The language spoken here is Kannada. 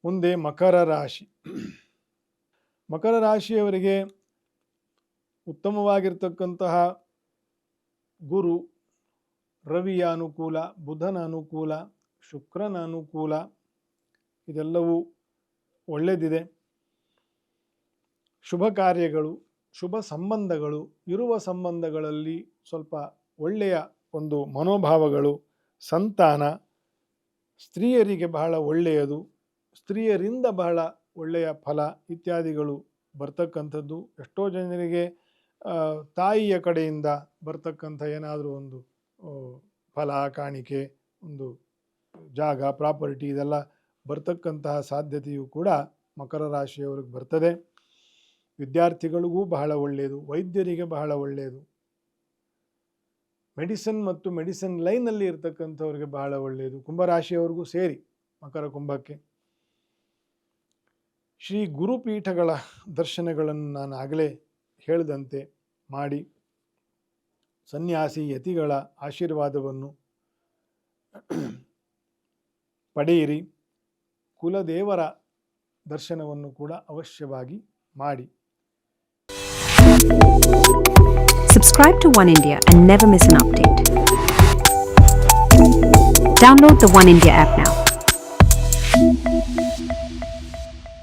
ಮುಂದೆ ಮಕರ ರಾಶಿ. ಮಕರ ರಾಶಿಯವರಿಗೆ ಉತ್ತಮವಾಗಿರ್ತಕ್ಕಂತಹ ಗುರು, ರವಿಯ ಅನುಕೂಲ, ಬುಧನ ಅನುಕೂಲ, ಶುಕ್ರನ ಅನುಕೂಲ, ಇದೆಲ್ಲವೂ ಒಳ್ಳೆಯದಿದೆ. ಶುಭ ಕಾರ್ಯಗಳು, ಶುಭ ಸಂಬಂಧಗಳು, ಇರುವ ಸಂಬಂಧಗಳಲ್ಲಿ ಸ್ವಲ್ಪ ಒಳ್ಳೆಯ ಒಂದು ಮನೋಭಾವಗಳು, ಸಂತಾನ, ಸ್ತ್ರೀಯರಿಗೆ ಬಹಳ ಒಳ್ಳೆಯದು, ಸ್ತ್ರೀಯರಿಂದ ಬಹಳ ಒಳ್ಳೆಯ ಫಲ ಇತ್ಯಾದಿಗಳು ಬರ್ತಕ್ಕಂಥದ್ದು. ಎಷ್ಟೋ ಜನರಿಗೆ ತಾಯಿಯ ಕಡೆಯಿಂದ ಬರ್ತಕ್ಕಂಥ ಏನಾದರೂ ಒಂದು ಫಲ, ಕಾಣಿಕೆ, ಒಂದು ಜಾಗ, ಪ್ರಾಪರ್ಟಿ ಇದೆಲ್ಲ ಬರ್ತಕ್ಕಂತಹ ಸಾಧ್ಯತೆಯು ಕೂಡ ಮಕರ ರಾಶಿಯವರಿಗೆ ಬರ್ತದೆ. ವಿದ್ಯಾರ್ಥಿಗಳಿಗೂ ಬಹಳ ಒಳ್ಳೆಯದು, ವೈದ್ಯರಿಗೆ ಬಹಳ ಒಳ್ಳೆಯದು, ಮೆಡಿಸಿನ್ ಮತ್ತು ಮೆಡಿಸಿನ್ ಲೈನಲ್ಲಿ ಇರ್ತಕ್ಕಂಥವ್ರಿಗೆ ಬಹಳ ಒಳ್ಳೆಯದು. ಕುಂಭರಾಶಿಯವರಿಗೂ ಸೇರಿ ಮಕರ ಕುಂಭಕ್ಕೆ ಶ್ರೀ ಗುರುಪೀಠಗಳ ದರ್ಶನಗಳನ್ನು ನಾನು ಆಗಲೇ ಹೇಳಿದಂತೆ ಮಾಡಿ ಸನ್ಯಾಸಿ ಯತಿಗಳ ಆಶೀರ್ವಾದವನ್ನು ಪಡೆಯಿರಿ. ಕುಲದೇವರ ದರ್ಶನವನ್ನು ಕೂಡ ಅವಶ್ಯವಾಗಿ ಮಾಡಿ. Subscribe to One India and never miss an update. Download the One India app now.